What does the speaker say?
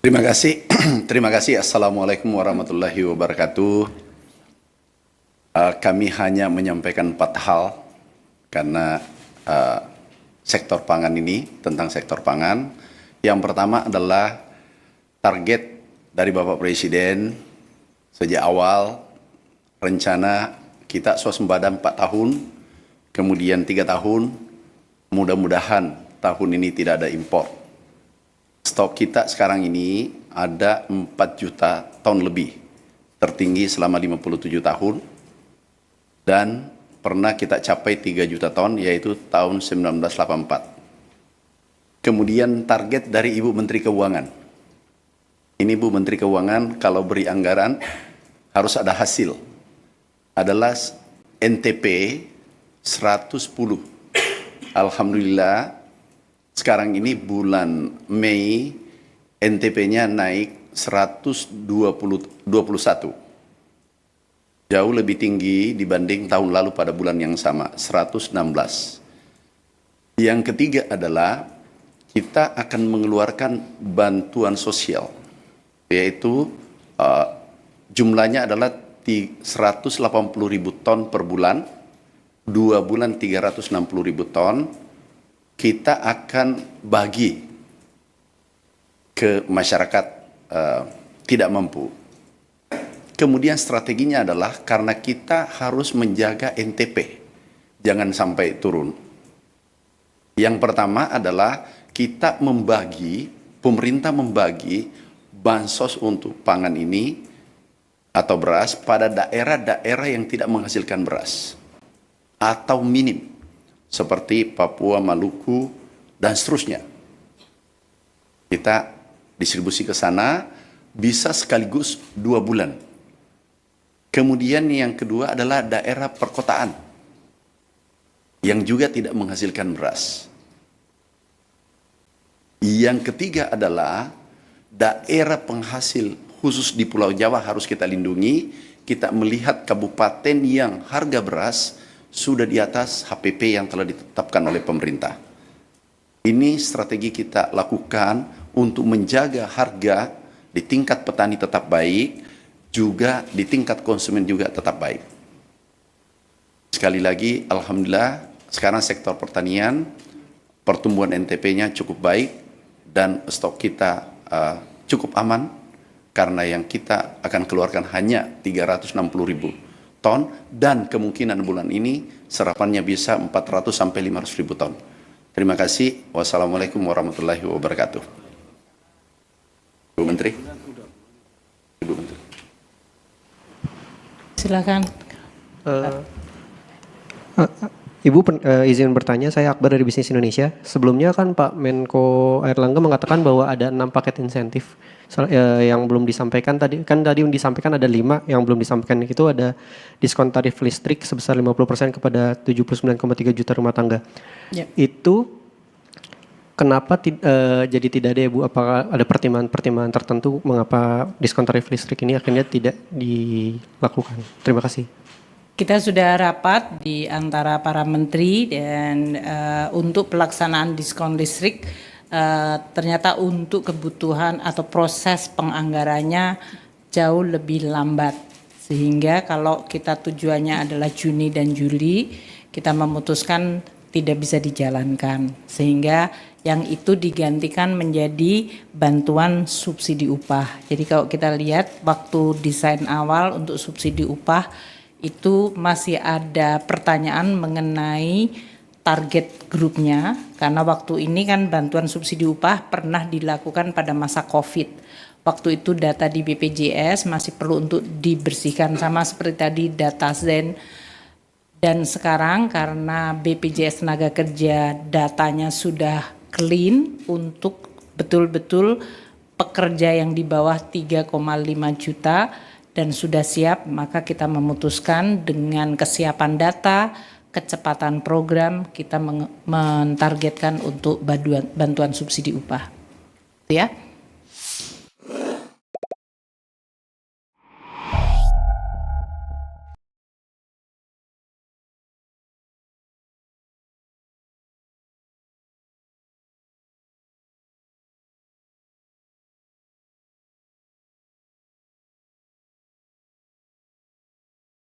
Terima kasih. Terima kasih. Assalamualaikum warahmatullahi wabarakatuh. Kami hanya menyampaikan 4 hal karena sektor pangan ini, tentang sektor pangan. Yang pertama adalah target dari Bapak Presiden sejak awal, rencana kita swasembada 4 tahun, kemudian 3 tahun, mudah-mudahan tahun ini tidak ada impor. Stok kita sekarang ini ada 4 juta ton lebih, tertinggi selama 57 tahun, dan pernah kita capai 3 juta ton, yaitu tahun 1984. Kemudian target dari Ibu Menteri Keuangan. Ini Bu Menteri Keuangan kalau beri anggaran harus ada hasil. Adalah NTP 110. Alhamdulillah sekarang ini bulan Mei NTP-nya naik 121. Jauh lebih tinggi dibanding tahun lalu pada bulan yang sama, 116. Yang ketiga adalah kita akan mengeluarkan bantuan sosial, yaitu jumlahnya adalah 180.000 ton per bulan, 2 bulan 360.000 ton, kita akan bagi ke masyarakat tidak mampu. Kemudian strateginya adalah karena kita harus menjaga NTP, jangan sampai turun. Yang pertama adalah kita pemerintah membagi bansos untuk pangan ini atau beras pada daerah-daerah yang tidak menghasilkan beras atau minim, seperti Papua, Maluku, dan seterusnya. Kita distribusi ke sana bisa sekaligus 2 bulan. Kemudian yang kedua adalah daerah perkotaan yang juga tidak menghasilkan beras. Yang ketiga adalah daerah penghasil khusus di Pulau Jawa harus kita lindungi. Kita melihat kabupaten yang harga beras sudah di atas HPP yang telah ditetapkan oleh pemerintah. Ini strategi kita lakukan untuk menjaga harga di tingkat petani tetap baik, juga di tingkat konsumen juga tetap baik. Sekali lagi, alhamdulillah sekarang sektor pertanian pertumbuhan NTP-nya cukup baik dan stok kita cukup aman karena yang kita akan keluarkan hanya 360.000 ton dan kemungkinan bulan ini serapannya bisa 400 sampai 500.000 ton. Terima kasih. Wassalamualaikum warahmatullahi wabarakatuh. Ibu Menteri. Ibu Menteri. Silakan. Ibu izin bertanya, saya Akbar dari Bisnis Indonesia. Sebelumnya kan Pak Menko Airlangga mengatakan bahwa ada 6 paket insentif yang belum disampaikan tadi. Kan tadi yang disampaikan ada 5, yang belum disampaikan itu ada diskon tarif listrik sebesar 50% kepada 79,3 juta rumah tangga. Ya. Itu kenapa jadi tidak ada ya Bu? Apakah ada pertimbangan tertentu mengapa diskon tarif listrik ini akhirnya tidak dilakukan? Terima kasih. Kita sudah rapat di antara para menteri dan untuk pelaksanaan diskon listrik ternyata untuk kebutuhan atau proses penganggarannya jauh lebih lambat. Sehingga kalau kita tujuannya adalah Juni dan Juli, kita memutuskan tidak bisa dijalankan. Sehingga yang itu digantikan menjadi bantuan subsidi upah. Jadi kalau kita lihat waktu desain awal untuk subsidi upah, itu masih ada pertanyaan mengenai target grupnya, karena waktu ini kan bantuan subsidi upah pernah dilakukan pada masa COVID. Waktu itu data di BPJS masih perlu untuk dibersihkan, sama seperti tadi data Zen. Dan sekarang karena BPJS Tenaga Kerja datanya sudah clean untuk betul-betul pekerja yang di bawah 3,5 juta, dan sudah siap, maka kita memutuskan dengan kesiapan data, kecepatan program, kita mentargetkan untuk bantuan subsidi upah. Itu ya.